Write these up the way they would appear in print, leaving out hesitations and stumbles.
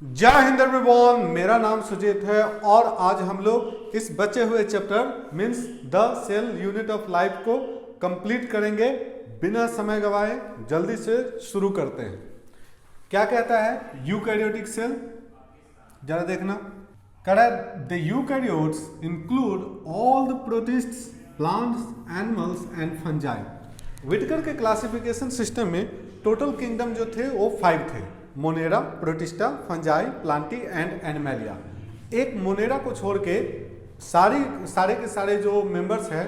जय हिंद एवरीवन, मेरा नाम सुजीत है और आज हम लोग इस बचे हुए chapter means the cell unit of life को कंप्लीट करेंगे। बिना समय गवाए जल्दी से शुरू करते हैं। क्या कहता है यूकैरियोटिक सेल, जरा देखना। कह रहा है the eukaryotes include all the प्रोटिस्ट्स, plants, animals and fungi. Whittaker के क्लासिफिकेशन सिस्टम में टोटल किंगडम जो थे वो 5 थे: Monera, protista, fungi, Plantae and Animalia. एक मोनेरा को छोड़ के सारे के सारे जो मेंबर्स हैं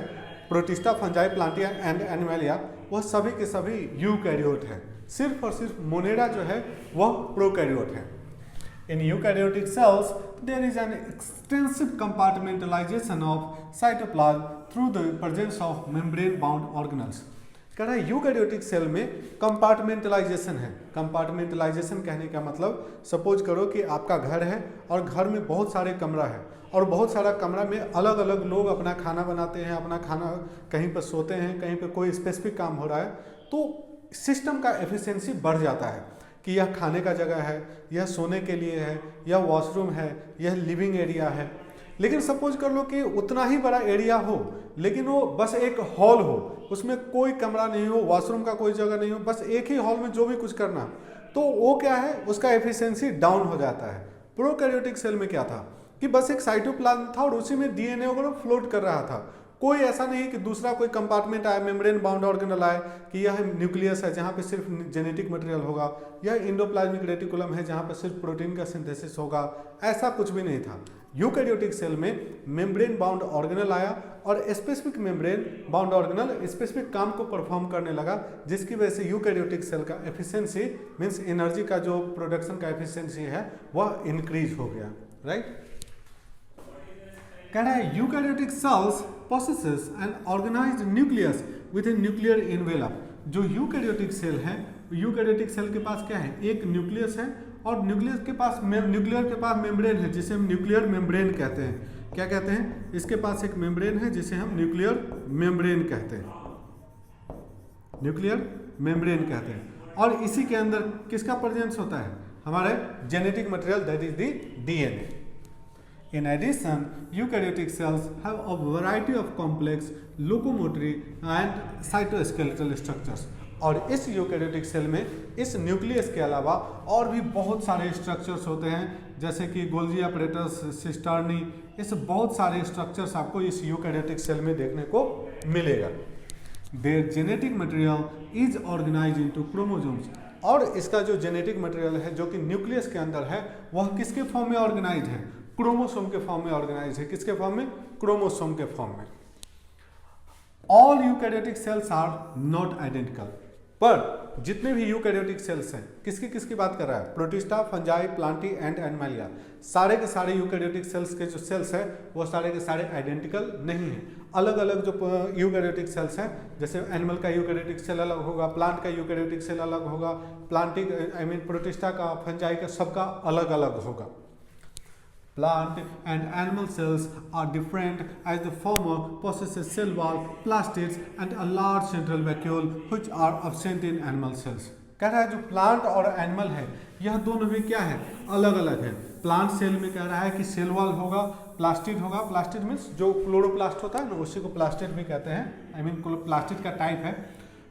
protista, fungi, Plantae and Animalia, वह सभी के सभी यूकैरियोट है। सिर्फ और सिर्फ मोनेरा जो है वह प्रोकैरियोट है। In eukaryotic cells, there is an extensive compartmentalization of cytoplasm through the presence of membrane-bound organelles. कह रहा है यूकैरियोटिक सेल में कंपार्टमेंटलाइजेशन है। कंपार्टमेंटलाइजेशन कहने का मतलब, सपोज करो कि आपका घर है और घर में बहुत सारे कमरा है और बहुत सारा कमरा में अलग अलग लोग अपना खाना बनाते हैं, अपना खाना कहीं पर सोते हैं, कहीं पर कोई स्पेसिफिक काम हो रहा है, तो सिस्टम का एफिशिएंसी बढ़ जाता है कि यह खाने का जगह है, यह सोने के लिए है, यह वॉशरूम है, यह लिविंग एरिया है। लेकिन सपोज कर लो कि उतना ही बड़ा एरिया हो लेकिन वो बस एक हॉल हो, उसमें कोई कमरा नहीं हो, वॉशरूम का कोई जगह नहीं हो, बस एक ही हॉल में जो भी कुछ करना, तो वो क्या है, उसका एफिशिएंसी डाउन हो जाता है। प्रोकैरियोटिक सेल में क्या था कि बस एक साइटोप्लाज्म था और उसी में डीएनए वगैरह फ्लोट कर रहा था। कोई ऐसा नहीं कि दूसरा कोई कंपार्टमेंट आया, मेम्ब्रेन बाउंड ऑर्गेनल आए कि यह न्यूक्लियस है जहाँ पे सिर्फ जेनेटिक मटेरियल होगा, यह इंडोप्लाज्मिक रेटिकुलम है जहाँ पे सिर्फ प्रोटीन का सिंथेसिस होगा। ऐसा कुछ भी नहीं था। यूकैरियोटिक सेल में मेम्ब्रेन बाउंड ऑर्गेनल आया और specific membrane bound organelle specific काम को परफॉर्म करने लगा, जिसकी वजह से यूकैरियोटिक सेल का एफिशिएंसी मीन्स एनर्जी का जो प्रोडक्शन का एफिशिएंसी है वह इंक्रीज हो गया। राइट, कह रहा है eukaryotic cells possesses an organized nucleus with a nuclear envelope। जो यूकैरियोटिक सेल है, यूकैरियोटिक सेल के पास क्या है, एक न्यूक्लियस है और न्यूक्लियर के पास मेम्ब्रेन है जिसे हम न्यूक्लियर मेम्ब्रेन कहते हैं। क्या कहते हैं, इसके पास एक मेम्ब्रेन है जिसे हम न्यूक्लियर मेम्ब्रेन कहते हैं, न्यूक्लियर मेम्ब्रेन कहते हैं। और इसी के अंदर किसका प्रेजेंस होता है, हमारे genetic material, that is the DNA. In addition, eukaryotic cells have a variety of complex locomotory and cytoskeletal structures। और इस यूकैरियोटिक सेल में इस न्यूक्लियस के अलावा और भी बहुत सारे स्ट्रक्चर्स होते हैं, जैसे कि गोल्जी अपरेटस, सिस्टर्नी, इस बहुत सारे स्ट्रक्चर्स आपको इस यूकैरियोटिक सेल में देखने को मिलेगा। Their genetic material is organized into chromosomes। और इसका जो जेनेटिक मटेरियल है जो कि न्यूक्लियस के अंदर है वह किसके फॉर्म में ऑर्गेनाइज है, क्रोमोसोम के फॉर्म में ऑर्गेनाइज है। किसके फॉर्म में, क्रोमोसोम के फॉर्म में। All eukaryotic cells are not identical. पर जितने भी यूकैरियोटिक सेल्स हैं, किसकी किसकी बात कर रहा है, protista, fungi, Plantae and Animalia, सारे के सारे यूकैरियोटिक सेल्स के जो सेल्स है वो सारे के सारे आइडेंटिकल नहीं है। अलग अलग जो यूकैरियोटिक सेल्स हैं, जैसे एनिमल का यूकैरियोटिक सेल अलग होगा, प्लांट का यूकैरियोटिक सेल अलग होगा, प्रोटिस्टा का, फंजाई का, सबका अलग अलग होगा। Plant and animal cells are different as the former possesses cell wall, plastids and a large central vacuole which are absent in animal cells। कह रहा है जो प्लांट और एनिमल है यह दोनों भी क्या है, अलग अलग है। प्लांट सेल में कह रहा है कि सेल वॉल होगा, प्लास्टिड होगा, प्लास्टिड मीन्स जो क्लोरोप्लास्ट होता है ना उसी को प्लास्टिड भी कहते हैं, प्लास्टिड का टाइप है।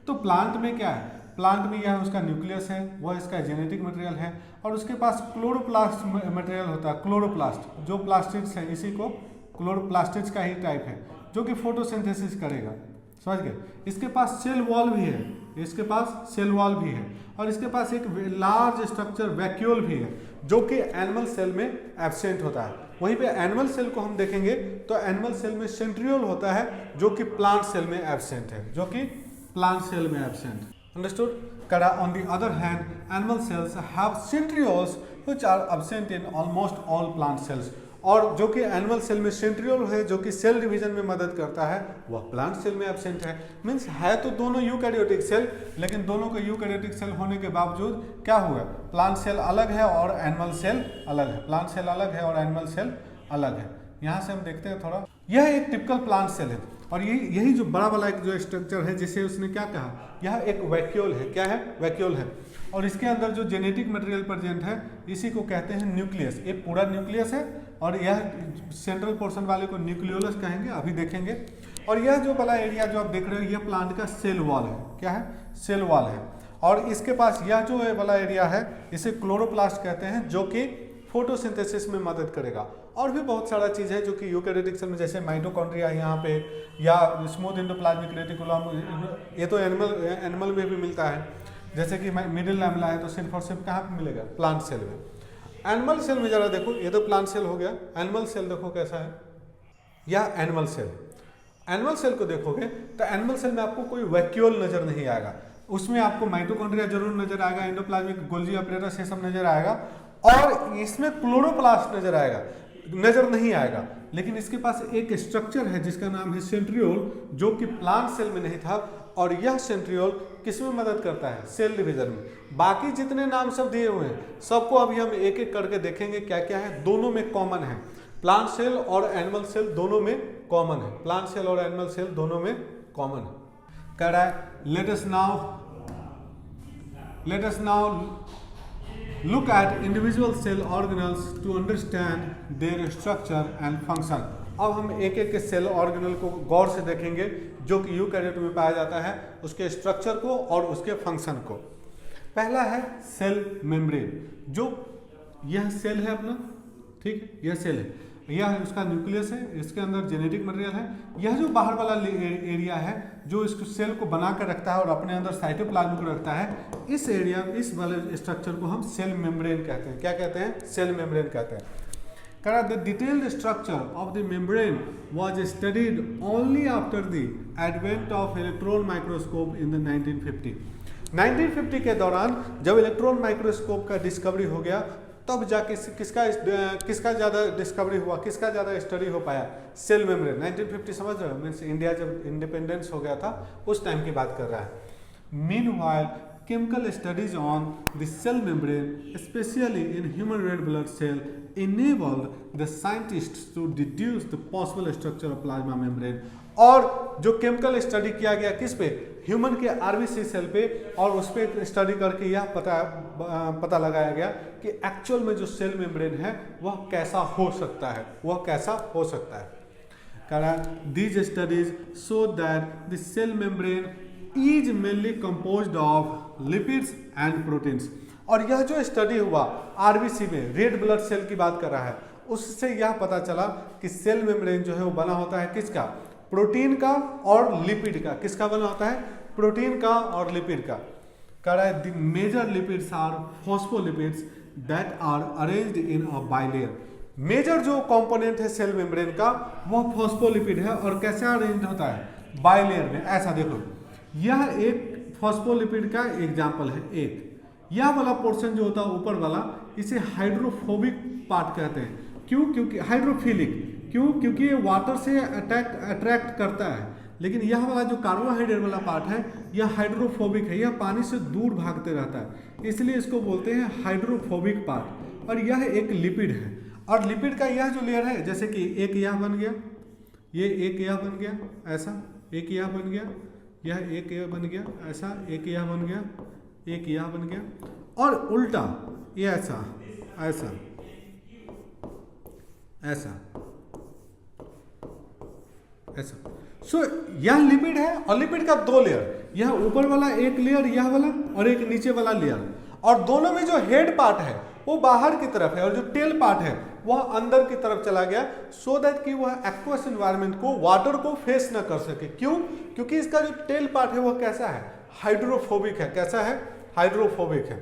तो प्लांट में क्या है, प्लांट में यह उसका न्यूक्लियस है, वह इसका जेनेटिक मटेरियल है और उसके पास क्लोरोप्लास्ट मटेरियल होता है, क्लोरोप्लास्ट, जो प्लास्टिड्स है इसी को क्लोरोप्लास्टिड्स का ही टाइप है जो कि फोटोसिंथेसिस करेगा। समझ गए। इसके पास सेल वॉल भी है, इसके पास सेल वॉल भी है और इसके पास एक लार्ज स्ट्रक्चर वैक्यूल भी है जो कि एनिमल सेल में एब्सेंट होता है। वहीं पे एनिमल सेल को हम देखेंगे तो एनिमल सेल में सेंट्रियोल होता है जो कि प्लांट सेल में एब्सेंट है, जो कि प्लांट सेल में absent. Understood? Kara, on the other hand, animal cells have centrioles which are absent in almost all plant cells। और जो कि एनिमल सेल में सेंट्रियोल है जो कि सेल डिवीजन में मदद करता है वह प्लांट सेल में एब्सेंट है। मीन्स है तो दोनों यूकैरियोटिक सेल, लेकिन दोनों के यूकैरियोटिक सेल होने के बावजूद क्या हुआ, प्लांट सेल अलग है और एनिमल सेल अलग है, प्लांट सेल अलग है और एनिमल सेल अलग है। यहाँ से हम देखते हैं थोड़ा, यह एक टिपिकल प्लांट सेल है और यही जो बड़ा वाला एक जो स्ट्रक्चर है जिसे उसने क्या कहा, यह एक वैक्यूल है। क्या है, वैक्यूल है। और इसके अंदर जो जेनेटिक मटेरियल प्रेजेंट है इसी को कहते हैं न्यूक्लियस। ये पूरा न्यूक्लियस है और यह सेंट्रल पोर्शन वाले को न्यूक्लियोलस कहेंगे, अभी देखेंगे। और यह जो वाला एरिया जो आप देख रहे हो यह प्लांट का सेल वॉल है। क्या है? सेल वॉल है। और इसके पास यह जो वाला एरिया है इसे क्लोरोप्लास्ट कहते हैं, जो कि फोटोसिंथेसिस में मदद करेगा। और भी बहुत सारा चीज़ है जो कि यूकेरियोटिक सेल में, जैसे माइटोकॉन्ड्रिया यहाँ पे, या स्मूथ एंडोप्लाज्मिक रेटिकुलम, ये तो एनिमल में भी मिलता है। जैसे कि मिडिल लैमेला है तो सिर्फ और सिर्फ कहाँ पे मिलेगा? प्लांट सेल में। एनिमल सेल में जरा देखो, ये तो प्लांट सेल हो गया। एनिमल सेल देखो कैसा है, यह एनिमल सेल। एनिमल सेल को देखोगे तो एनिमल सेल में आपको कोई वैक्यूल नजर नहीं आएगा, उसमें आपको माइटोकॉन्ड्रिया जरूर नजर आएगा, एंडोप्लाज्मिक गोल्जी अपरेटस ये सब नजर आएगा, और इसमें क्लोरोप्लास्ट नजर नहीं आएगा। लेकिन इसके पास एक स्ट्रक्चर है जिसका नाम है सेंट्रियोल, जो कि प्लांट सेल में नहीं था। और यह सेंट्रियोल किस में मदद करता है? सेल डिवीजन में। बाकी जितने नाम सब दिए हुए हैं सबको अभी हम एक एक करके देखेंगे क्या क्या है। दोनों में कॉमन है, प्लांट सेल और एनिमल सेल दोनों में कॉमन है। प्लांट सेल और एनिमल सेल दोनों में कॉमन है। कह रहा है let us now look at individual cell organelles to understand their structure and function। अब हम एक एक के सेल ऑर्गेनल को गौर से देखेंगे जो कि यूकैरियोट में पाया जाता है, उसके स्ट्रक्चर को और उसके फंक्शन को। पहला है सेल मेम्ब्रेन, जो यह सेल है अपना, ठीक है, यह सेल है, यह उसका न्यूक्लियस है, इसके अंदर जेनेटिक मटेरियल है। यह जो बाहर वाला एरिया है जो इस सेल को बना कर रखता है और अपने अंदर साइटोप्लाज्म को रखता है, इस एरिया, इस वाले स्ट्रक्चर को हम सेल मेम्ब्रेन कहते हैं। क्या कहते हैं? सेल मेम्ब्रेन कहते हैं। The detailed structure of the membrane was studied only after the advent of electron microscope in the 1950 के दौरान जब इलेक्ट्रॉन माइक्रोस्कोप का डिस्कवरी हो गया तब जाके किसका ज़्यादा डिस्कवरी हुआ, किसका ज़्यादा स्टडी हो पाया? Cell membrane. 1950 समझ रहे हो, मीन्स इंडिया जब इंडिपेंडेंस हो गया था उस टाइम की बात कर रहा है। Meanwhile chemical studies on the cell membrane, especially in human red blood cell, enabled the scientists to deduce the possible structure of plasma membrane। और जो केमिकल स्टडी किया गया किस पे? ह्यूमन के आरबीसी सेल पे, और उस पर स्टडी करके यह पता लगाया गया कि एक्चुअल में जो सेल मेम्ब्रेन है वह कैसा हो सकता है, वह कैसा हो सकता है। कह रहा है these studies show that the cell membrane is mainly composed of lipids and proteins. और यह जो स्टडी हुआ आरबीसी में, रेड ब्लड सेल की बात कर रहा है, उससे यह पता चला कि सेल मेम्ब्रेन जो है वो बना होता है किसका? प्रोटीन का और लिपिड का। किसका बना होता है? प्रोटीन का और लिपिड का। कह रहा है the major lipids are phospholipids that are arranged in a bilayer. Major जो कंपोनेंट है सेल मेम्ब्रेन का वह फॉस्फोलिपिड है, और कैसे अरेंज होता है? बाइलेयर में। ऐसा देखो, यह एक फॉस्फोलिपिड का एग्जाम्पल है। एक यह वाला पोर्शन जो होता है ऊपर वाला, इसे हाइड्रोफोबिक पार्ट कहते हैं। क्यों? क्योंकि हाइड्रोफिलिक, क्यों? क्योंकि ये वाटर से अट्रैक्ट करता है। लेकिन यह वाला जो कार्बोहाइड्रेट वाला पार्ट है यह हाइड्रोफोबिक है, यह पानी से दूर भागते रहता है, इसलिए इसको बोलते हैं हाइड्रोफोबिक पार्ट। और यह एक लिपिड है, और लिपिड का यह जो लेयर है, जैसे कि एक यह बन गया, ये एक यह बन गया, ऐसा एक यह बन गया, यह एक यह बन गया, ऐसा एक यह बन गया, एक यह बन गया, और उल्टा ये ऐसा ऐसा ऐसा ऐसा। सो यह लिपिड है, और लिपिड का दो लेयर, यह ऊपर वाला एक लेयर, यह वाला, और एक नीचे वाला लेयर। और दोनों में जो हेड पार्ट है वो बाहर की तरफ है, और जो टेल पार्ट है वह अंदर की तरफ चला गया, सो दैट कि वह एक्वस एनवायरनमेंट को, वाटर को फेस न कर सके। क्यों? क्योंकि इसका जो टेल पार्ट है वह कैसा है? हाइड्रोफोबिक है। कैसा है? हाइड्रोफोबिक है।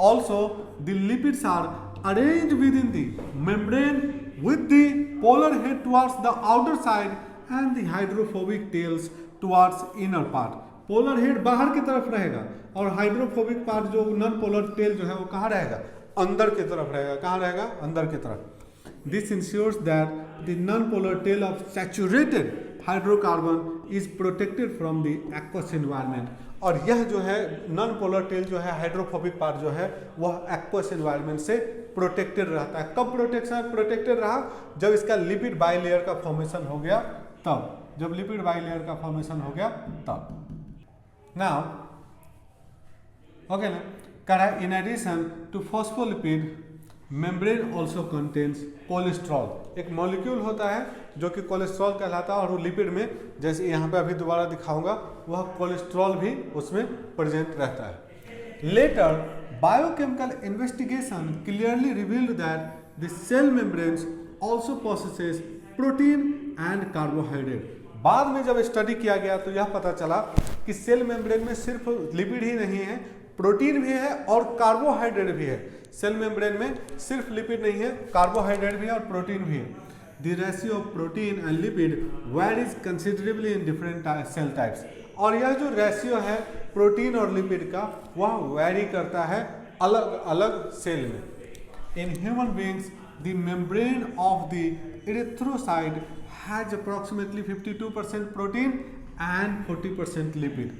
Also the lipids are arranged within the membrane with the polar head towards the outer side and the hydrophobic tails towards inner part। Polar head बाहर की तरफ रहेगा और हाइड्रोफोबिक पार्ट जो नॉन पोलर टेल जो है वो कहाँ रहेगा? अंदर की तरफ रहेगा। कहाँ रहेगा? अंदर की तरफ। This ensures that the non polar tail of saturated hydrocarbon is protected from the aqueous environment. और यह जो है नॉन पोलर टेल जो है, हाइड्रोफोबिक पार्ट जो है, वह एक्वस एनवायरनमेंट से प्रोटेक्टेड रहता है। कब प्रोटेक्टेड रहा? जब इसका लिपिड बाइलेयर का फॉर्मेशन हो गया तब। जब लिपिड बाइलेयर का फॉर्मेशन हो गया तब। नाउ ओके ना, कह रहा है in addition to phospholipid membrane also contains cholesterol. एक मॉलिक्यूल होता है जो कि कोलेस्ट्रॉल कहलाता है और वो लिपिड में, जैसे यहाँ पे अभी दोबारा दिखाऊंगा, वह कोलेस्ट्रॉल भी उसमें प्रेजेंट रहता है। Later biochemical investigation clearly revealed that the cell membranes also possesses protein and carbohydrate. बाद में जब स्टडी किया गया तो यह पता चला कि सेल मेम्ब्रेन में सिर्फ लिपिड ही नहीं है, प्रोटीन भी है और कार्बोहाइड्रेट भी है। सेल मेम्ब्रेन में सिर्फ लिपिड नहीं है, कार्बोहाइड्रेट भी है और प्रोटीन भी है। The ratio of protein and lipid varies considerably in different cell types. और यह जो रेशियो है प्रोटीन और लिपिड का, वह वेरी करता है अलग अलग सेल में। In human beings the membrane of the erythrocyte has approximately 52% protein and 40% lipid.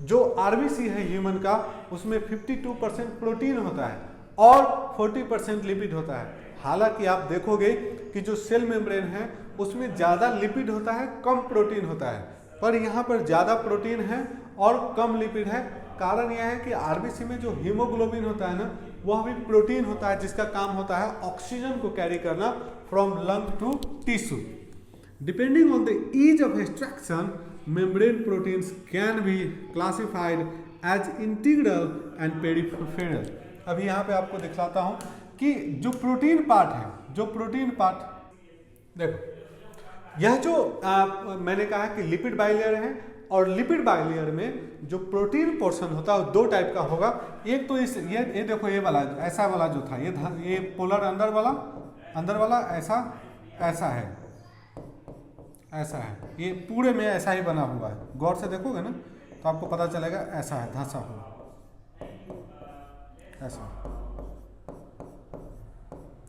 जो आरबीसी है ह्यूमन का, उसमें 52% प्रोटीन होता है और 40% लिपिड होता है। हालांकि आप देखोगे कि जो सेल मेम्ब्रेन है उसमें ज़्यादा लिपिड होता है, कम प्रोटीन होता है, पर यहाँ पर ज़्यादा प्रोटीन है और कम लिपिड है। कारण यह है कि आरबीसी में जो हीमोग्लोबिन होता है ना, वह भी प्रोटीन होता है जिसका काम होता है ऑक्सीजन को कैरी करना from lung to tissue. Depending on the ease of extraction membrane proteins can be classified as integral and peripheral. अभी यहाँ पे आपको दिखलाता हूँ कि जो प्रोटीन पार्ट है, जो प्रोटीन पार्ट देखो, यह जो मैंने कहा कि लिपिड बाइलेयर है और लिपिड बाइलेयर में जो प्रोटीन पोर्शन होता है वो दो टाइप का होगा। एक तो इस ये देखो, ये वाला ऐसा वाला जो था, ये पोलर अंदर वाला ऐसा है, ऐसा है, ये पूरे में ऐसा ही बना हुआ है। गौर से देखोगे ना तो आपको पता चलेगा ऐसा है, धंसा हुआ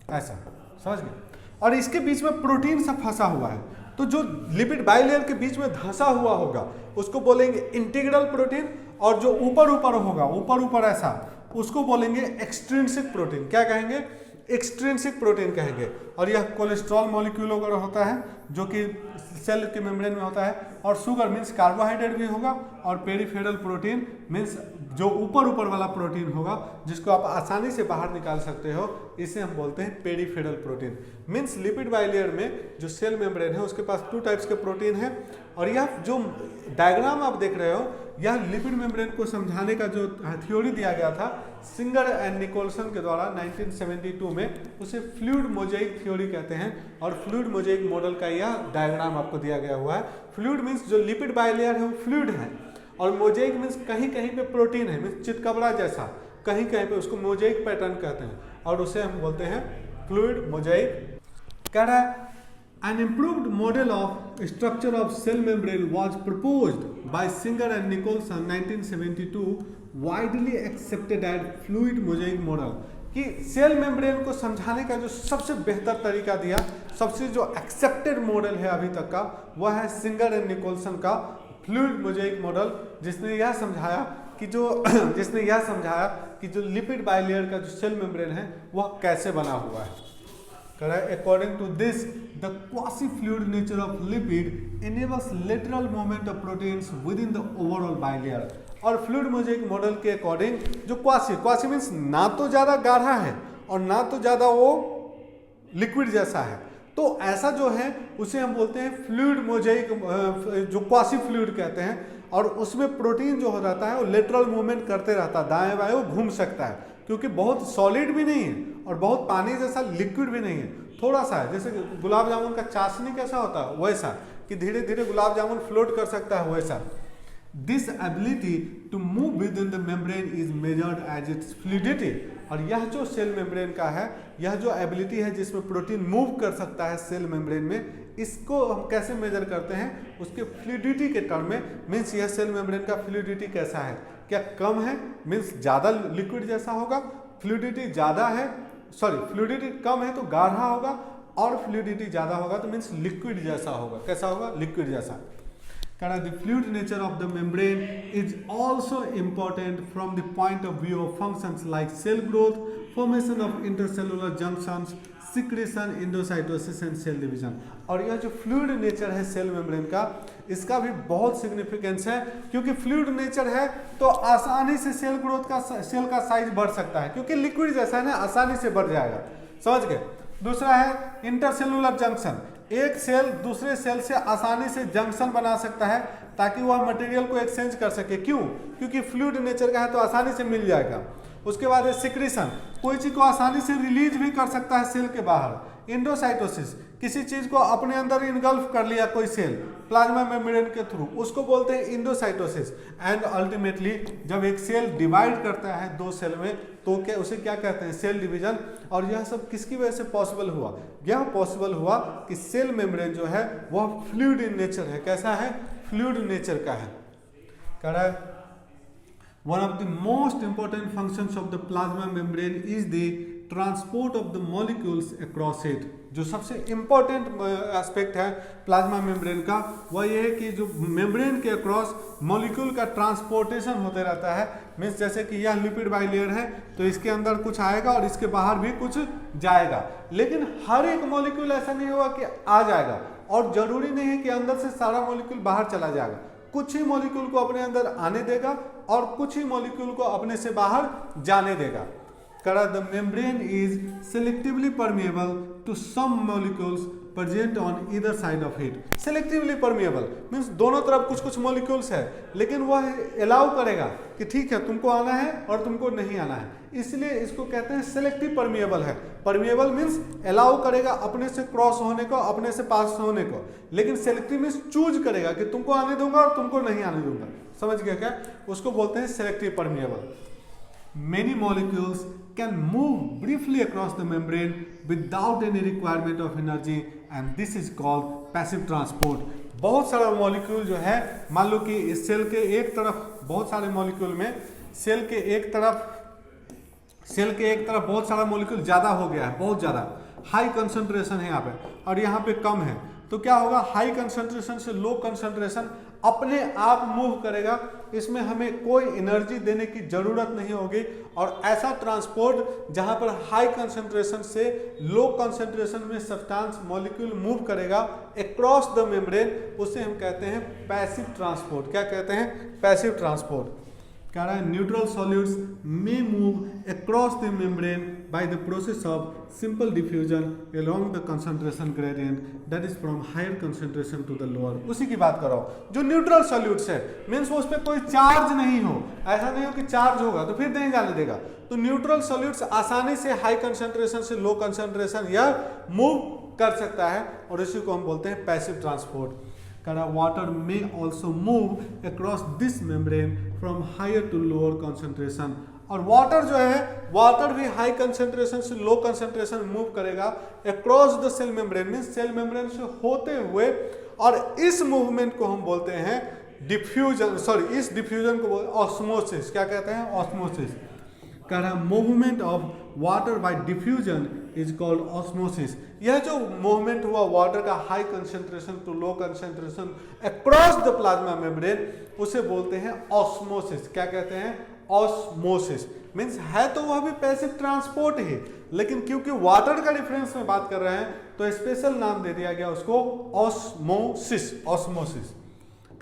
ऐसा, समझ गए। और इसके बीच में प्रोटीन सब फंसा हुआ है, तो जो लिपिड बाइलेयर के बीच में धंसा हुआ होगा उसको बोलेंगे इंटीग्रल प्रोटीन, और जो ऊपर ऊपर ऐसा, उसको बोलेंगे एक्सट्रिंसिक प्रोटीन। क्या कहेंगे? एक्सट्रिंसिक प्रोटीन कहेंगे। और यह कोलेस्ट्रॉल मॉलिक्यूल वगैरह होता है जो कि सेल के मेम्ब्रेन में होता है। और शुगर मीन्स कार्बोहाइड्रेट भी होगा, और पेरिफेरल प्रोटीन मीन्स जो ऊपर वाला प्रोटीन होगा जिसको आप आसानी से बाहर निकाल सकते हो, इसे हम बोलते हैं peripheral protein. Means lipid bilayer में जो सेल मेम्ब्रेन है उसके पास 2 टाइप्स के प्रोटीन है। और यह जो डायग्राम आप देख रहे हो, यह लिपिड मेम्ब्रेन को समझाने का जो थ्योरी दिया गया था सिंगर एंड निकोलसन के द्वारा 1972 में, उसे फ्लूइड मोज़ेइक थ्योरी कहते हैं। और फ्लूइड मोज़ेइक मॉडल का यह डायग्राम आपको दिया गया हुआ है। फ्लूइड मीन्स जो लिपिड बाइलेयर है वो फ्लूइड है, और मोज़ेइक मीन्स कहीं कहीं पे प्रोटीन है, मीन्स चितकबरा जैसा, कहीं कहीं पे उसको मोज़ेइक पैटर्न कहते हैं, और उसे हम बोलते हैं फ्लूइड मोज़ेइक। कह रहा है an improved model of structure of cell membrane was proposed by Singer and Nicholson 1972, widely accepted as fluid mosaic model। कि सेल मेम्ब्रेन को समझाने का जो सबसे बेहतर तरीका दिया, सबसे जो एक्सेप्टेड मॉडल है अभी तक का, वह है सिंगर एंड निकोलसन का फ्लूइड मोज़ेइक मॉडल, जिसने यह समझाया कि जो लिपिड बाइलेयर का जो सेल मेम्ब्रेन है वह कैसे बना हुआ है। According to this, the quasi-fluid nature of lipid enables lateral movement of proteins within the overall bilayer। और फ्लूइड मोज़ेइक मॉडल के अकॉर्डिंग जो क्वासी मीन्स ना तो ज़्यादा गाढ़ा है और ना तो ज़्यादा वो लिक्विड जैसा है, तो ऐसा जो है उसे हम बोलते हैं फ्लूइड मोज़ेइक, जो क्वासी फ्लूइड कहते हैं। और उसमें प्रोटीन जो हो जाता है वो लेटरल मूवमेंट करते रहता है, दाएं बाएं वो घूम सकता है, क्योंकि बहुत सॉलिड भी नहीं है और बहुत पानी जैसा लिक्विड भी नहीं है, थोड़ा सा है। जैसे गुलाब जामुन का चाशनी कैसा होता है वैसा, कि धीरे धीरे गुलाब जामुन फ्लोट कर सकता है, वैसा। This ability to move within the membrane is measured as its fluidity. और यह जो सेल मेम्ब्रेन का है, यह जो एबिलिटी है जिसमें प्रोटीन मूव कर सकता है सेल मेम्ब्रेन में, इसको हम कैसे मेजर करते हैं? उसके फ्लूइडिटी के टर्म में। मीन्स यह सेल मेम्ब्रेन का फ्लूइडिटी कैसा है, क्या कम है मीन्स ज़्यादा लिक्विड जैसा होगा, फ्लूइडिटी ज़्यादा है, फ्लूइडिटी कम है तो गाढ़ा होगा, और फ्लूइडिटी ज़्यादा होगा तो मीन्स लिक्विड जैसा होगा। कैसा होगा? लिक्विड जैसा। The fluid nature of the membrane is also important from the point of view of functions like cell growth, formation of intercellular junctions, secretion, endocytosis and cell division. और यह जो fluid nature है cell membrane का, इसका भी बहुत significance है, क्योंकि फ्लूइड नेचर है तो आसानी से सेल ग्रोथ का, सेल का साइज बढ़ सकता है, क्योंकि लिक्विड जैसा है ना, आसानी से बढ़ जाएगा। समझ गए। दूसरा है इंटरसेलुलर जंक्शन, एक सेल दूसरे सेल से आसानी से जंक्शन बना सकता है ताकि वह मटेरियल को एक्सचेंज कर सके। क्यों? क्योंकि फ्लूइड नेचर का है तो आसानी से मिल जाएगा। उसके बाद है सिक्रीशन, कोई चीज को आसानी से रिलीज भी कर सकता है सेल के बाहर। एंडोसाइटोसिस, किसी चीज को अपने अंदर इनगल्फ कर लिया कोई सेल प्लाज्मा मेम्ब्रेन के थ्रू, उसको बोलते हैं एंडोसाइटोसिस। एंड अल्टीमेटली जब एक सेल डिवाइड करता है दो सेल में तो क्या, उसे क्या कहते हैं? Cell division. और यह सब किसकी वजह से पॉसिबल हुआ? यह पॉसिबल हुआ कि सेल मेम्ब्रेन जो है वह फ्लूइड इन नेचर है। कैसा है? फ्लूइड नेचर का है। कह रहा है one of the most important functions of the plasma membrane is the transport of the molecules across it। जो सबसे इंपॉर्टेंट एस्पेक्ट है प्लाज्मा मेम्ब्रेन का वह यह है कि जो मेम्ब्रेन के अक्रॉस मॉलिक्यूल का ट्रांसपोर्टेशन होते रहता है। मीन्स जैसे कि यह लिपिड बाइलेयर है तो इसके अंदर कुछ आएगा और इसके बाहर भी कुछ जाएगा, लेकिन हर एक मॉलिक्यूल ऐसा नहीं होगा कि आ जाएगा, और जरूरी नहीं है कि अंदर से सारा मॉलिक्यूल बाहर चला जाएगा। कुछ ही मॉलिक्यूल को अपने अंदर आने देगा और कुछ ही मॉलिक्यूल को अपने से बाहर जाने देगा। The membrane is selectively permeable to some molecules present on either side of it. Selectively permeable means दोनों तरफ कुछ कुछ मॉलिक्यूल्स है, लेकिन वह अलाउ करेगा कि ठीक है तुमको आना है और तुमको नहीं आना है, इसलिए इसको कहते हैं सेलेक्टिव परमिएबल है। परमिएबल मीन्स अलाउ करेगा अपने से क्रॉस होने को, अपने से पास होने को, लेकिन सेलेक्टिव मीन्स चूज करेगा कि तुमको आने दूंगा और तुमको नहीं आने दूंगा। समझ गया क्या? उसको बोलते हैं selective permeable. Many molecules can move briefly across the membrane without any requirement of energy and this is called passive transport। बहुत सारा मॉलिक्यूल जो है, मान लो कि इस सेल के एक तरफ, बहुत सारे मॉलिक्यूल में सेल के एक तरफ बहुत सारा मॉलिक्यूल ज़्यादा हो गया है, बहुत ज़्यादा हाई कंसंट्रेशन है यहाँ पे और यहाँ पे कम है, तो क्या होगा? हाई कंसंट्रेशन से लो कंसंट्रेशन अपने आप मूव करेगा, इसमें हमें कोई एनर्जी देने की जरूरत नहीं होगी। और ऐसा ट्रांसपोर्ट जहां पर हाई कंसंट्रेशन से लो कंसंट्रेशन में सब्सटेंस मॉलिक्यूल मूव करेगा अक्रॉस द मेम्ब्रेन, उसे हम कहते हैं पैसिव ट्रांसपोर्ट। क्या कहते हैं? Passive transport. कह रहा है neutral solutes may move across the membrane by the process of simple diffusion along the concentration gradient that is from higher concentration to the lower. उसी की बात कर रहा हूँ। जो न्यूट्रल सॉल्यूट्स है मीन्स वो उस पर कोई चार्ज नहीं हो, ऐसा नहीं हो कि चार्ज होगा तो फिर नहीं जाने देगा। तो न्यूट्रल सॉल्यूट्स आसानी से हाई कंसंट्रेशन से लो कंसंट्रेशन या मूव कर सकता है और इसी को हम बोलते हैं passive transport. Water may also move across this membrane from higher to lower concentration। और वाटर जो है, वाटर भी हाई कंसंट्रेशन से लो कंसंट्रेशन मूव करेगा across the cell membrane, means cell membrane से होते हुए, और इस मूवमेंट को हम बोलते हैं डिफ्यूजन, सॉरी इस डिफ्यूजन को बोलते हैं ऑस्मोसिस। क्या कहते हैं? ऑस्मोसिस। कह रहा है movement of water by diffusion is called osmosis. यह जो मूवमेंट हुआ वाटर का high concentration to low concentration across the plasma membrane, उसे बोलते हैं ऑस्मोसिस। क्या कहते हैं? ऑस्मोसिस। मीन्स है तो वह भी पैसिव ट्रांसपोर्ट ही, लेकिन क्योंकि वाटर का डिफरेंस में बात कर रहे हैं तो स्पेशल नाम दे दिया गया उसको osmosis. Osmosis.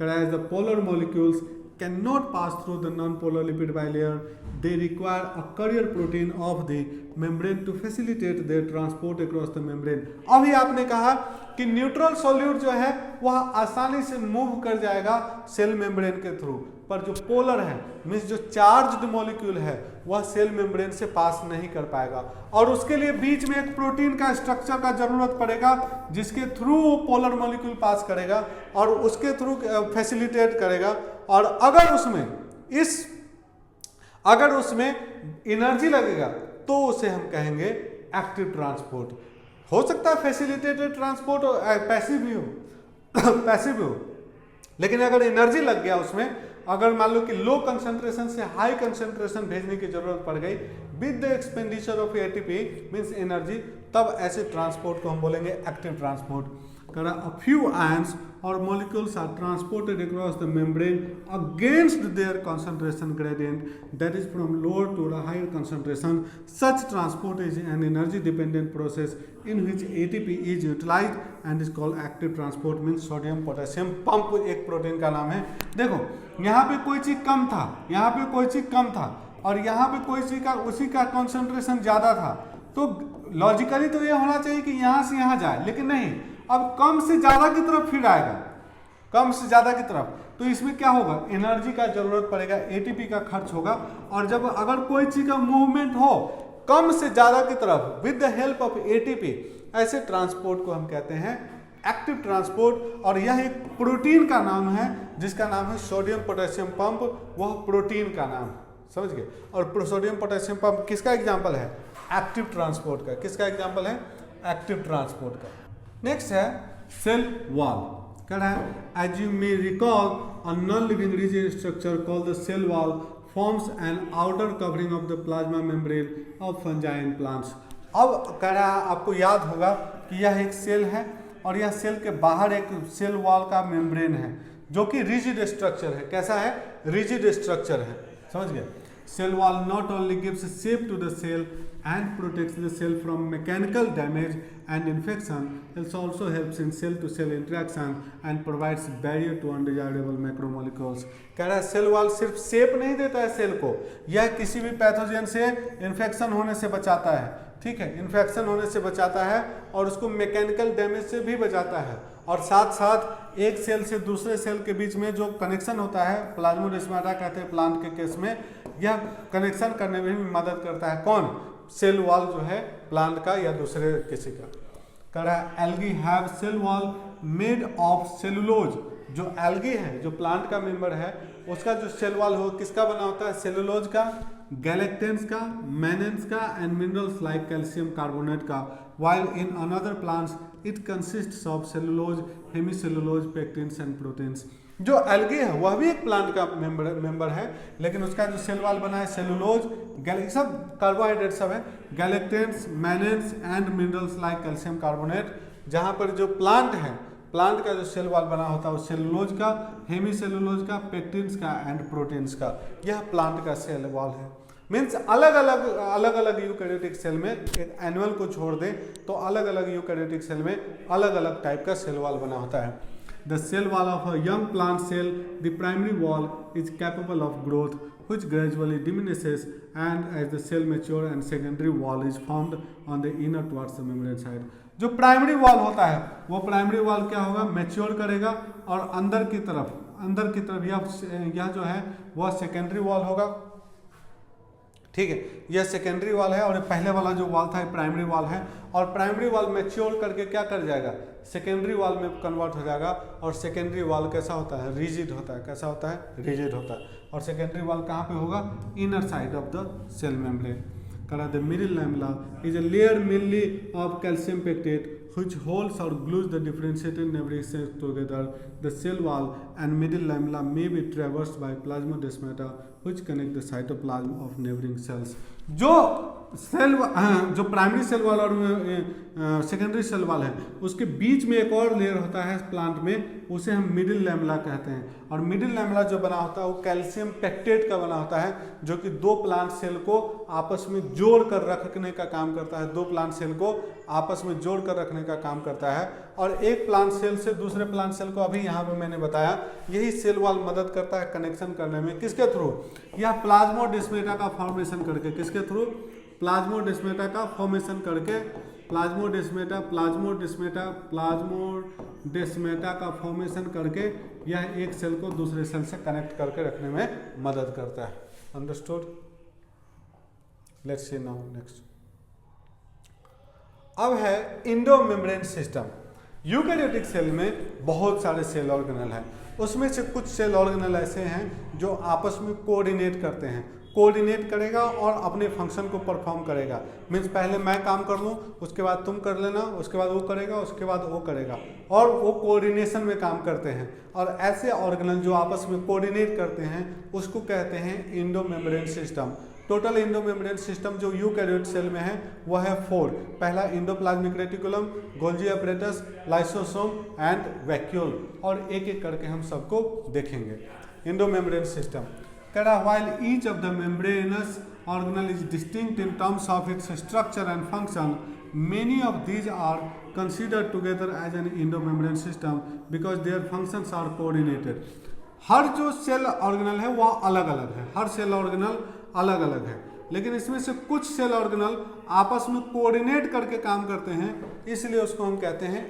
The polar molecules cannot pass through the non-polar lipid bilayer, they require a carrier protein of the membrane to facilitate their transport across the membrane। अभी आपने कहा कि न्यूट्रल सॉल्यूट जो है वह आसानी से मूव कर जाएगा सेल मेम्ब्रेन के थ्रू, पर जो पोलर है मीन्स जो चार्ज्ड मॉलिक्यूल है वह सेल मेम्ब्रेन से पास नहीं कर पाएगा, और उसके लिए बीच में एक प्रोटीन का स्ट्रक्चर का जरूरत पड़ेगा जिसके थ्रू वो पोलर मॉलिक्यूल पास करेगा और उसके थ्रू फैसिलिटेट करेगा। और अगर उसमें एनर्जी लगेगा तो उसे हम कहेंगे एक्टिव ट्रांसपोर्ट। हो सकता है फैसिलिटेटेड ट्रांसपोर्ट पैसिव भी हो पैसिव भी हो, लेकिन अगर एनर्जी लग गया उसमें, अगर मान लो कि लो कंसंट्रेशन से हाई कंसंट्रेशन भेजने की जरूरत पड़ गई with the expenditure of ATP means energy, तब ऐसे ट्रांसपोर्ट को हम बोलेंगे active transport. A few ions और molecules are transported across the membrane against their concentration gradient, that is from lower to a higher concentration. Such transport is an energy dependent process in which ATP is utilized and is called active transport. means sodium potassium pump एक protein का नाम है। देखो यहाँ पे कोई चीज कम था, यहाँ पे कोई चीज कम था और यहाँ पे कोई चीज का उसी का कॉन्सेंट्रेशन ज्यादा था, तो लॉजिकली तो ये होना चाहिए कि यहाँ से यहाँ जाए, लेकिन नहीं, अब कम से ज्यादा की तरफ फिर आएगा, कम से ज्यादा की तरफ। तो इसमें क्या होगा, एनर्जी का जरूरत पड़ेगा, एटीपी का खर्च होगा। और जब अगर कोई चीज का मूवमेंट हो कम से ज्यादा की तरफ with the help of ATP, ऐसे ट्रांसपोर्ट को हम कहते हैं एक्टिव ट्रांसपोर्ट। और यह एक प्रोटीन का नाम है जिसका नाम है सोडियम पोटेशियम पंप, वह प्रोटीन का नाम, समझ गए। और सोडियम पोटेशियम पंप किसका एग्जाम्पल है, एक्टिव ट्रांसपोर्ट का। किसका एग्जाम्पल है, एक्टिव ट्रांसपोर्ट का। नेक्स्ट है सेल वॉल। क्या है, as you may recall a non living rigid structure called the cell wall forms an outer covering of the plasma membrane of fungi and plants. अब कह रहा है, आपको याद होगा कि यह एक सेल है और यह सेल के बाहर एक सेल वॉल का मेम्ब्रेन है जो कि रिजिड स्ट्रक्चर है। कैसा है, रिजिड स्ट्रक्चर है, समझ गए। Cell wall not only gives shape to the cell and protects the cell from mechanical damage and infection, it also helps in cell to cell interaction and provides barrier to undesirable macromolecules। कह रहा है cell wall सिर्फ shape नहीं देता है cell को, यह किसी भी पैथोजन से इन्फेक्शन होने से बचाता है, ठीक है, इन्फेक्शन होने से बचाता है और उसको मैकेनिकल डैमेज से भी बचाता है। और साथ साथ एक सेल से दूसरे सेल के बीच में जो कनेक्शन होता है, प्लाज्मोडेस्माटा कहते हैं प्लांट के केस में, यह कनेक्शन करने में भी मदद करता है। कौन, सेल वॉल जो है प्लांट का या दूसरे किसी का। कह रहा है algae have cell wall made of cellulose. जो एल्गी है, जो प्लांट का मेंबर है, उसका जो सेल वॉल हो किसका बना होता है, सेलुलोज का, गैलेक्टेंस का, मैनेंस का and minerals like calcium carbonate का। while in another plants it consists of cellulose, hemicellulose, pectins and proteins। जो एल्गी है वह भी एक प्लांट का मेंबर है, लेकिन उसका जो सेल वॉल बना है सेलुलोज, सब कार्बोहाइड्रेट सब है, galactans, mannans and minerals like calcium carbonate. जहाँ पर जो प्लांट है, प्लांट का जो सेल वॉल बना होता है वो सेलुलोज का, हेमी सेलुलोज का, पेक्टिन्स का एंड प्रोटीन्स का, यह प्लांट का सेल वॉल है। मीन्स अलग अलग यूकैरियोटिक सेल में, एक एनुअल को छोड़ दें तो अलग अलग यूकैरियोटिक सेल में अलग अलग टाइप का सेल वॉल बना होता है। The cell wall of a young plant cell, the primary wall, is capable of growth, which gradually diminishes, and as the cell mature and secondary wall is formed on the inner towards the membrane side। जो primary wall होता है वो primary wall क्या होगा, mature करेगा और अंदर की तरफ यह जो है वह सेकेंडरी वॉल होगा, ठीक है, यह सेकेंडरी वॉल है और पहले वाला जो वॉल था ये प्राइमरी वॉल है। और प्राइमरी वॉल मैच्योर करके क्या कर जाएगा, सेकेंडरी वॉल में कन्वर्ट हो जाएगा। और सेकेंडरी वॉल कैसा होता है, रिजिड होता है। कैसा होता है, रिजिड होता है। और सेकेंडरी वॉल कहाँ पे होगा, inner side of the cell membrane. करा the middle lamella is a layer mainly of calcium pectate which holds or glues the differentiated neighboring cells together। The cell wall and middle lamella may be traversed by plasmodesmata which connect the cytoplasm of neighboring cells। जो primary cell wall और secondary cell wall है उसके बीच में एक और layer होता है plant में, उसे हम मिडिल लैमेला कहते हैं। और मिडिल लैमेला जो बना होता है वो कैल्शियम पेक्टेट का बना होता है, जो कि दो प्लांट सेल को आपस में जोड़ कर रखने का काम करता है, दो प्लांट सेल को आपस में जोड़ कर रखने का काम करता है। और एक प्लांट सेल से दूसरे प्लांट सेल को, अभी यहाँ पे मैंने बताया, यही सेल वॉल मदद करता है कनेक्शन करने में। किसके थ्रू, यह प्लाज्मोडेस्माटा का फॉर्मेशन करके, किसके थ्रू, प्लाज्मोडेस्माटा का फॉर्मेशन करके, प्लाज्मोडेस्माटा का फॉर्मेशन करके यह एक सेल को दूसरे सेल से कनेक्ट करके रखने में मदद करता है। Understood? Let's see now next. अब है endomembrane system. Eukaryotic cell में बहुत सारे सेल ऑर्गेनल हैं, उसमें से कुछ सेल ऑर्गेनल ऐसे हैं जो आपस में कोऑर्डिनेट करते हैं, कोऑर्डिनेट करेगा और अपने फंक्शन को परफॉर्म करेगा। मीन्स पहले मैं काम कर लूँ, उसके बाद तुम कर लेना, उसके बाद वो करेगा, उसके बाद वो करेगा, और वो कोऑर्डिनेशन में काम करते हैं। और ऐसे ऑर्गेनल जो आपस में कोऑर्डिनेट करते हैं उसको कहते हैं Indo membrane system. Total endomembrane system जो यूकैरियोट सेल में है वो है 4। पहला endoplasmic reticulum, Golgi apparatus, lysosome and vacuole, और एक एक करके हम सबको देखेंगे। इंडोमेम्ब्रेन सिस्टम कह रहा while each of the membranous organelle is distinct in terms of its structure and function, many of these are considered together as an endomembrane system because their functions are coordinated। हर जो cell organelle है वह अलग अलग है, हर cell organelle अलग अलग है, लेकिन इसमें से कुछ सेल ऑर्गेनल आपस में कोऑर्डिनेट करके काम करते हैं, इसलिए उसको हम कहते हैं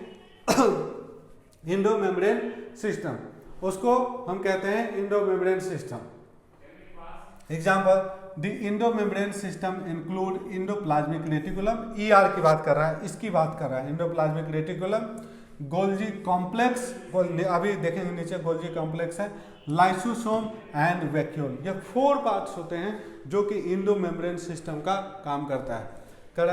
इंडोमेम्ब्रेन सिस्टम। उसको हम कहते हैं endomembrane system. Example, the endomembrane system include endoplasmic reticulum, ER की बात कर रहा है, इसकी बात कर रहा है, इंडोप्लाज्मिक रेटिकुलम, गोल्जी कॉम्प्लेक्स, अभी देखेंगे नीचे गोल्जी कॉम्प्लेक्स है, लाइसोसोम एंड वैक्यूल। ये 4 पार्ट्स होते हैं जो कि इंडोमेम्ब्रेन सिस्टम का काम करता है।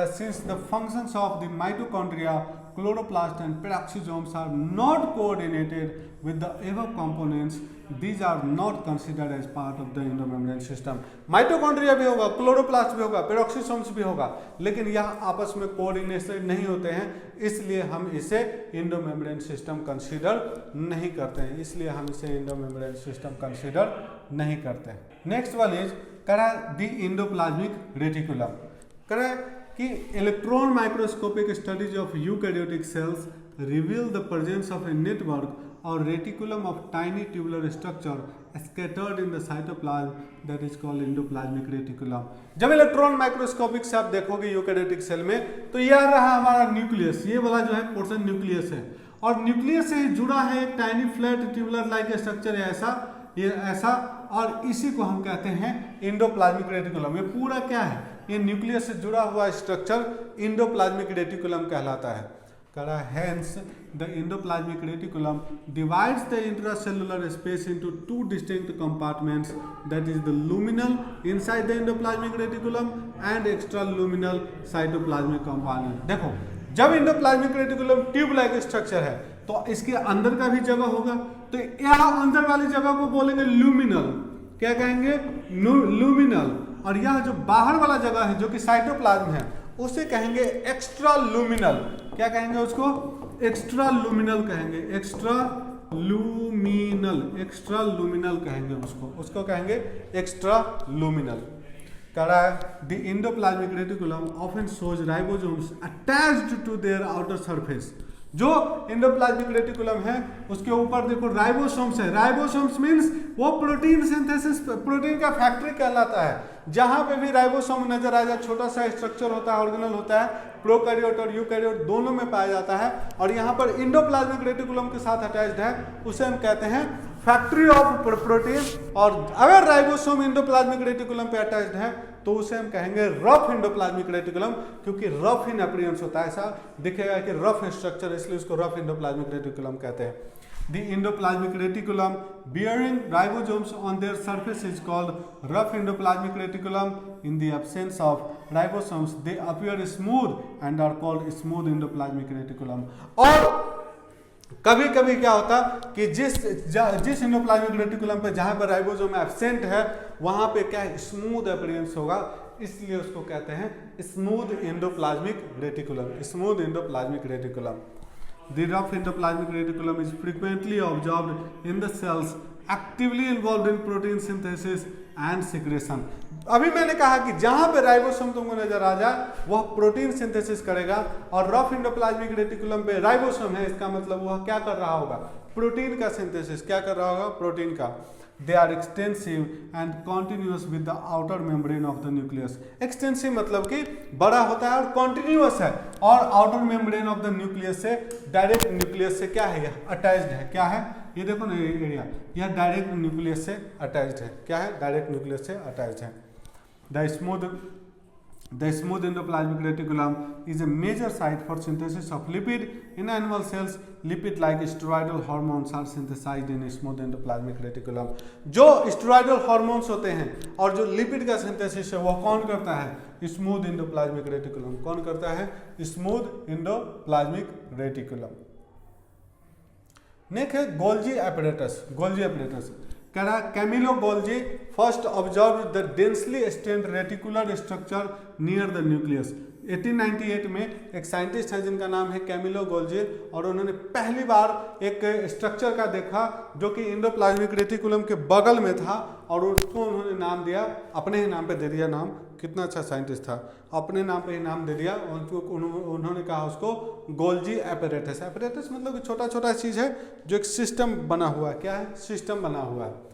Since the functions of the mitochondria, chloroplast and peroxisomes are not coordinated with the above components, these are not considered as part of the endomembrane system। Mitochondria भी होगा, क्लोरोप्लास्ट भी होगा, पेरोक्सिसोम्स भी होगा, लेकिन यह आपस में कोऑर्डिनेटेड नहीं होते हैं, इसलिए हम इसे इंडोमेम्ब्रेन सिस्टम कंसीडर नहीं करते हैं, इसलिए हम इसे इंडोमेम्ब्रेन सिस्टम कंसीडर नहीं करते हैं। नेक्स्ट वन इज करा द इंडोप्लाज्मिक रेटिकुलम। करा कि electron microscopic studies of eukaryotic cells reveal the presence of a network or reticulum of tiny tubular structure scattered in the cytoplasm that is called endoplasmic reticulum. जब electron microscopic से आप देखोगे eukaryotic cell में तो यह रहा हमारा nucleus, ये वाला जो है पोर्शन न्यूक्लियस है, और न्यूक्लियस से जुड़ा है एक tiny flat tubular like structure है, ऐसा, और इसी को हम कहते हैं इंडोप्लाज्मिक रेटिकुलम। ये पूरा क्या है, ये न्यूक्लियस से जुड़ा हुआ स्ट्रक्चर इंडोप्लाज्मिक रेटिकुलम कहलाता है। करा hence the endoplasmic reticulum divides the intracellular space into 2 distinct compartments, that is the luminal inside the endoplasmic reticulum and extra luminal cytoplasmic compartment. देखो, जब endoplasmic reticulum tube like structure है तो इसके अंदर का भी जगह होगा, तो यहाँ अंदर वाली जगह को बोलेंगे लुमिनल, क्या कहेंगे, लुमिनल, और यह जो बाहर वाला जगह है जो कि साइटोप्लाज्म है उसे कहेंगे एक्स्ट्रा लुमिनल। क्या कहेंगे उसको, एक्स्ट्रा लुमिनल कहेंगे, एक्स्ट्रा लुमिनल कहेंगे उसको कहेंगे एक्स्ट्रा लुमिनल। कह रहा है the endoplasmic reticulum often shows ribosomes attached to their outer surface. जो इंडोप्लाज्मिक रेटिकुलम है उसके ऊपर देखो राइबोसोम्स है, राइबोसोम्स मींस वो प्रोटीन सिंथेसिस, प्रोटीन का फैक्ट्री कहलाता है। जहां पे भी राइबोसोम नजर आ जाए, छोटा सा स्ट्रक्चर होता है, ऑर्गेनल होता है, प्रोकैरियोट और यूकैरियोट दोनों में पाया जाता है, और यहाँ पर इंडोप्लाज्मिक रेटिकुलम के साथ अटैच्ड है, उसे हम कहते हैं फैक्ट्री ऑफ प्रोटीन। और अगर राइबोसोम इंडोप्लाज्मिक रेटिकुलम पे अटैच्ड है तो उसे हम कहेंगे रफ इंडोप्लाज्मिक रेटिकुलम, क्योंकि रफ इन अपीयरेंस होता है, ऐसा दिखेगा कि रफ स्ट्रक्चर, इसलिए उसको रफ इंडोप्लाज्मिक रेटिकुलम कहते हैं। The endoplasmic reticulum bearing ribosomes on their surface is called rough endoplasmic reticulum. In the absence of ribosomes, they appear smooth and are called smooth endoplasmic reticulum. और कभी कभी क्या होता कि जिस इंडोप्लाज्मिक रेटिकुलम पे जहां पर राइबोसोम एब्सेंट है वहां पे क्या स्मूथ अपीयरेंस होगा, इसलिए उसको कहते हैं smooth endoplasmic reticulum, smooth endoplasmic reticulum. The rough endoplasmic reticulum is frequently observed in the cells actively involved in protein synthesis and secretion। अभी मैंने कहा कि जहां पे राइबोसोम तुमको नजर आ जाए वह प्रोटीन सिंथेसिस करेगा, और रफ इंडोप्लाज्मिक रेटिकुलम पे राइबोसोम है, इसका मतलब वह क्या कर रहा होगा, प्रोटीन का सिंथेसिस, क्या कर रहा होगा, प्रोटीन का। They are extensive and continuous with the outer membrane of the nucleus। Extensive मतलब कि बड़ा होता है और कॉन्टिन्यूअस है, और outer membrane of the nucleus से, डायरेक्ट न्यूक्लियस से क्या है, यह अटैच्ड है। क्या है ये, देखो ना ये एरिया, यह डायरेक्ट न्यूक्लियस से अटैच्ड है। क्या है, डायरेक्ट न्यूक्लियस से अटैच्ड है। The smooth endoplasmic reticulum is a major site for synthesis of lipid in animal cells। Lipid like steroidal hormones are synthesized in smooth endoplasmic reticulum। जो steroidal hormones होते हैं और जो लिपिड का synthesis है वह कौन करता है, स्मूथ इंडोप्लाज्मिक रेटिकुलम। कौन करता है, स्मूथ इंडोप्लाज्मिक रेटिकुलम। नेक्स्ट है गोल्जी अपैरेटस। गोल्जी अपैरेटस कह रहा है Camillo Golgi first observe the densely stained reticular structure near the nucleus. 1898 में एक साइंटिस्ट है जिनका नाम है कैमिलो गोल्जी, और उन्होंने पहली बार एक स्ट्रक्चर का देखा जो कि इंडोप्लाज्मिक रेटिकुलम के बगल में था, और उसको उन्होंने नाम दिया, अपने ही नाम पे दे दिया नाम। कितना अच्छा साइंटिस्ट था, अपने नाम पे ही नाम दे दिया। उन्होंने कहा उसको गोल्जी एपरेटस। एपरेटस मतलब छोटा छोटा चीज़ है जो एक सिस्टम बना हुआ है। क्या है? सिस्टम बना हुआ है।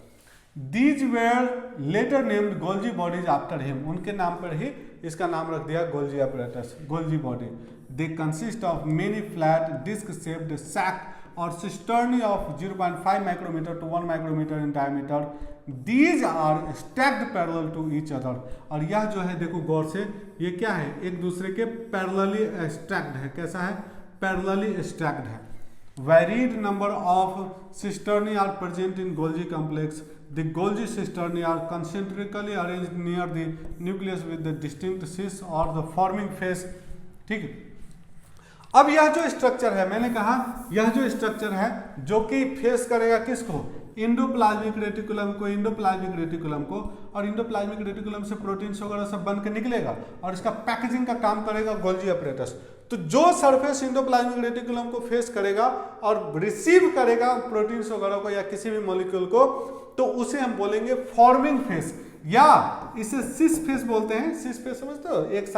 These were later named Golgi bodies after him, उनके नाम पर ही इसका नाम रख दिया Golgi apparatus, Golgi body. They consist of many flat disc shaped sac or cisternae of 0.5 micrometre to 1 micrometre in diameter. These are stacked parallel to each other, और यह जो है देखो गौर से, ये क्या है? एक दूसरे के पैरेलली स्टैक्ड है। कैसा है? पैरेलली स्टैक्ड है। Varied number of cisternae are present in Golgi complex. The Golgi cisternae are concentrically arranged near the nucleus with the distinct cis or the forming face। ठीक है, अब यह जो स्ट्रक्चर है, मैंने कहा यह जो स्ट्रक्चर है जो कि फेस करेगा किसको? इंडोप्लाज्मिक रेटिकुलम को, इंडोप्लाज्मिक रेटिकुलम को, और इंडोप्लाज्मिक रेटिकुलम से प्रोटीन्स वगैरह सब बन के निकलेगा, और इसका पैकेजिंग का काम करेगा गोल्जी एपरेटस। तो जो सरफेस इंडोप्लाज्मिक रेटिकुलम को फेस करेगा और रिसीव करेगा प्रोटीन्स वगैरह को या किसी भी मॉलिक्यूल को, तो उसे हम बोलेंगे फॉर्मिंग फेस, या इसे सिस फेस बोलते हैं। सिस फेस समझते हो? एक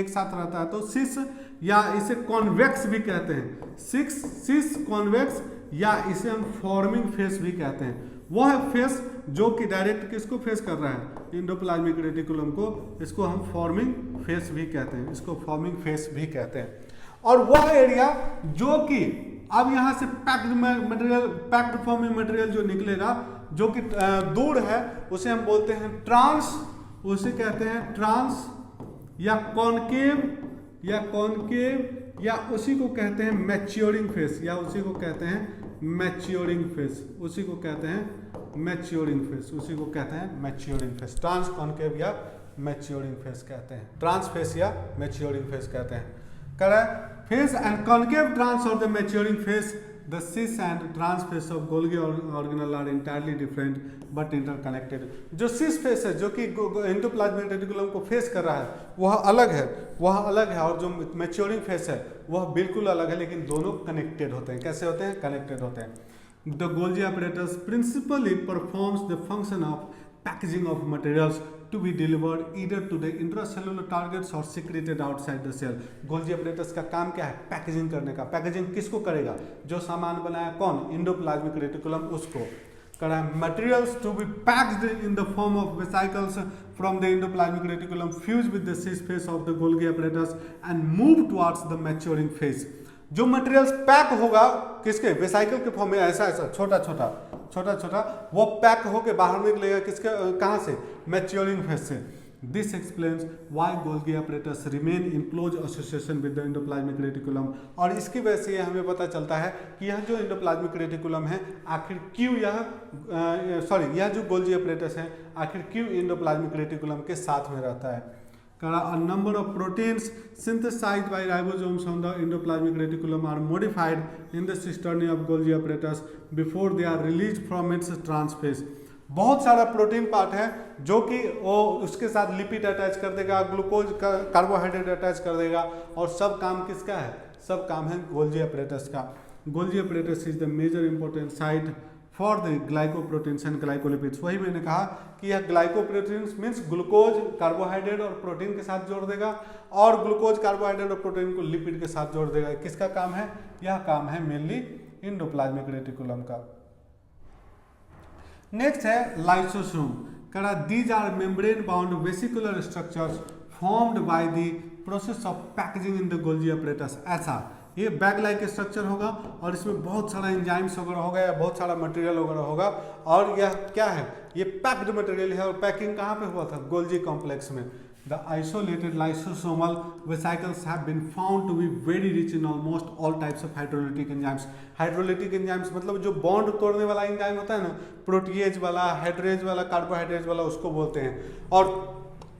साथ रहता है तो सिस, या इसे कॉन्वेक्स भी कहते हैं। सिस कॉन्वेक्स, या इसे हम फॉर्मिंग फेस भी कहते हैं। वह फेस जो कि डायरेक्ट किसको फेस कर रहा है? इंडोप्लाज्मिक रेटिकुलम को। इसको हम फॉर्मिंग फेस भी कहते हैं, इसको फॉर्मिंग फेस भी कहते हैं। और वह एरिया जो कि अब यहाँ से पैक्ड मटेरियल, पैक्ड फॉर्म में मटेरियल जो निकलेगा, जो कि दूर है, उसे हम बोलते हैं ट्रांस, उसे कहते हैं ट्रांस, या कॉनकेव, या उसी को कहते हैं मैच्योरिंग फेस, या उसी को कहते हैं मैच्योरिंग फेस, उसी को कहते हैं मैच्योरिंग फेस, उसी को कहते हैं मैच्योरिंग फेस। ट्रांस, कॉनकेव या मैच्योरिंग फेस कहते हैं, ट्रांस फेस या मैच्योरिंग फेस कहते हैं। Correct? Face and concave trans or the maturing face, the cis and trans face of Golgi organelle are entirely different but interconnected। जो cis face है, जो कि इंडोप्लाज्मिक रेटिकुलम को फेस कर रहा है, वह अलग है, और जो मैच्योरिंग फेस है वह बिल्कुल अलग है, लेकिन दोनों कनेक्टेड होते हैं। कैसे होते हैं? कनेक्टेड होते हैं। The Golgi apparatus principally performs the function of packaging of materials to be delivered either to the intracellular targets or secreted outside the cell। Golgi apparatus का काम क्या है? पैकेजिंग करने का। पैकेजिंग किसको करेगा? जो सामान बनाया कौन? इंडोप्लाज्मिक रेटिकुलम, उसको करा। Materials to be packed in the form of vesicles from the endoplasmic reticulum fuse with the cis face of the Golgi apparatus and move towards the maturing face. जो materials pack होगा किसके? Vesicle के form में, ऐसा छोटा छोटा, वो pack होके बाहर निकलेगा किसके? कहाँ से? मैच्योरिंग फेस से। This explains Y Golgi apparatus remain in close association with the endoplasmic reticulum. और इसकी वजह से हमें पता चलता है कि यह जो इंडोप्लाज्मिक रेटिकुलम है, आखिर क्यों यह जो गोल्जी एपरेटस है आखिर क्यों इंडोप्लाज्मिक रेटिकुलम के साथ में रहता है। A number of proteins synthesized by ribosomes on the endoplasmic reticulum are modified in the cisternae of Golgi apparatus before they are released from its transphase। बहुत सारा प्रोटीन पार्ट है जो कि वो उसके साथ लिपिड अटैच कर देगा, ग्लूकोज कार्बोहाइड्रेट अटैच कर देगा, और सब काम किसका है? सब काम है गोल्जी एपरेटस का। Golgi apparatus is the major important site for the glycoproteins and glycolipids. वही मैंने कहा कि यह ग्लाइकोप्रोटीन्स मीन्स ग्लूकोज कार्बोहाइड्रेट और प्रोटीन के साथ जोड़ देगा, और ग्लूकोज कार्बोहाइड्रेट और प्रोटीन को लिपिड के साथ जोड़ देगा। किसका काम है? यह काम है मेनली इंडोप्लाज्मिक रेटिकुलम का। नेक्स्ट है लाइसोसोम। करा these are membrane bound vesicular structures formed by the process of packaging in the Golgi apparatus. ऐसा ये बैग लाइक स्ट्रक्चर होगा, और इसमें बहुत सारा एंजाइम्स वगैरह होगा, या बहुत सारा मटेरियल वगैरह होगा, और यह क्या है? ये पैक्ड मटेरियल है। और पैकिंग कहाँ पे हुआ था? गोल्जी कॉम्प्लेक्स में। The isolated lysosomal vesicles have been found to be very rich in almost all types of hydrolytic enzymes. Hydrolytic enzymes मतलब जो बॉन्ड तोड़ने वाला एंजाइम होता है ना, प्रोटीएज वाला, हाइड्रेज वाला, कार्बोहाइड्रेज वाला, उसको बोलते हैं। और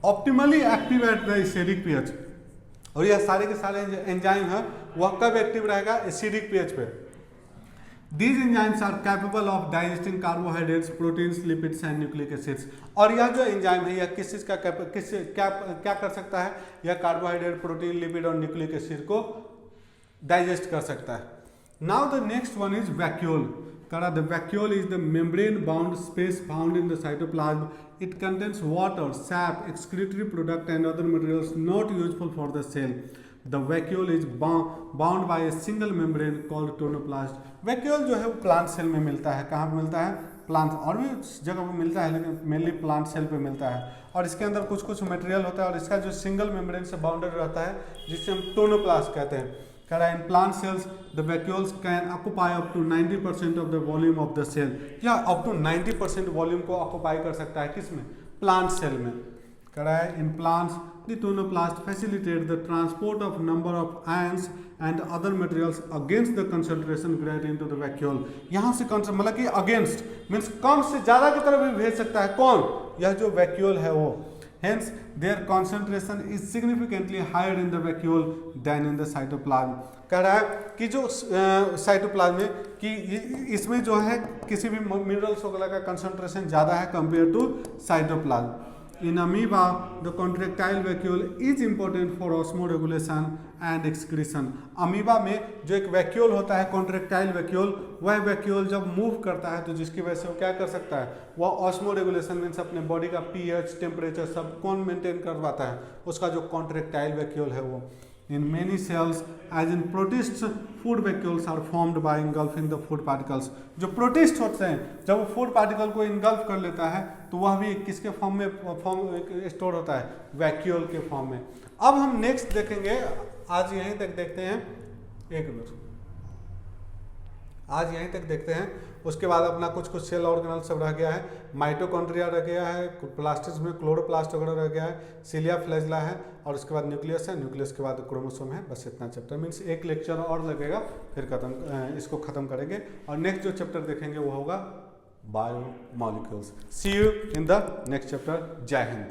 optimally active at the acidic pH. और यह सारे के सारे एंजाइम है वह कब एक्टिव रहेगा? एसिडिक पीएच पे। These enzymes are capable of digesting carbohydrates, proteins, lipids and nucleic acids. और यह जो एंजाइम है यह किस चीज का क्या कर सकता है, यह कार्बोहाइड्रेट, प्रोटीन, लिपिड और न्यूक्लिक एसिड को डाइजेस्ट कर सकता है. Now the next one is vacuole. The vacuole is the membrane bound space found in the cytoplasm. It contains water, sap, excretory product and other materials not useful for the cell. The vacuole is bound by a single membrane called tonoplast. Vacuole जो है वो plant cell में मिलता है. कहाँ पे मिलता है? प्लांट, और भी जगह पे मिलता है लेकिन मेनली प्लांट सेल पे मिलता है. और इसके अंदर कुछ कुछ मटेरियल होता है और इसका जो सिंगल मेम्ब्रेन से बाउंडेड रहता है जिसे हम टोनोप्लास्ट कहते हैं. In plant cells, the vacuoles can occupy up to 90% of the volume of the cell. या up to 90% वॉल्यूम को ऑक्यूपाई कर सकता है किसमें? प्लांट सेल में. In plants, the tonoplast facilitate the transport of number of ions and other materials against the concentration gradient into the vacuole. यहाँ से मतलब कि against means कम से ज़्यादा की तरफ भी भेज सकता है. कौन? यह जो vacuole है वो. Hence, their concentration is significantly higher in the vacuole than in the cytoplasm. कह रहा है कि जो साइटोप्लाज्म में कि इसमें जो है किसी भी मिनरल्स वगैरह का कंसंट्रेशन ज़्यादा है compare to cytoplasm. In amoeba, the contractile vacuole is important for osmoregulation and excretion. Amoeba में जो एक वैक्यूल होता है कॉन्ट्रेक्टाइल वैक्यूल, वह वैक्यूल जब मूव करता है तो जिसकी वजह से वो क्या कर सकता है, वह ऑस्मो रेगुलेशन मीन्स अपने बॉडी का पीएच, टेम्परेचर सब कौन मेंटेन कर पाता है, उसका जो कॉन्ट्रेक्टाइल वैक्यूल है वो. In many cells, as in protists, food vacuoles are formed by engulfing the food particles. जो प्रोटिस्ट होते हैं जब वो फूड पार्टिकल को इनगल्फ कर लेता है तो वह भी किसके फॉर्म में स्टोर होता है, वैक्यूल के फॉर्म में. अब हम नेक्स्ट देखेंगे, आज यहीं तक देखते हैं, एक मिनट, आज यहीं तक देखते हैं. उसके बाद अपना कुछ कुछ सेल ऑर्गेनल सब रह गया है. माइटोकॉन्ड्रिया रह गया है, प्लास्टिक्स में क्लोरोप्लास्ट वगैरह रह गया है, सिलिया फ्लैजिला है और उसके बाद न्यूक्लियस है, न्यूक्लियस के बाद क्रोमोसोम है. बस इतना चैप्टर मीन्स एक लेक्चर और लगेगा फिर इसको खत्म करेंगे. और नेक्स्ट जो चैप्टर देखेंगे वो होगा biomolecules. See you in the next chapter. जय हिंद.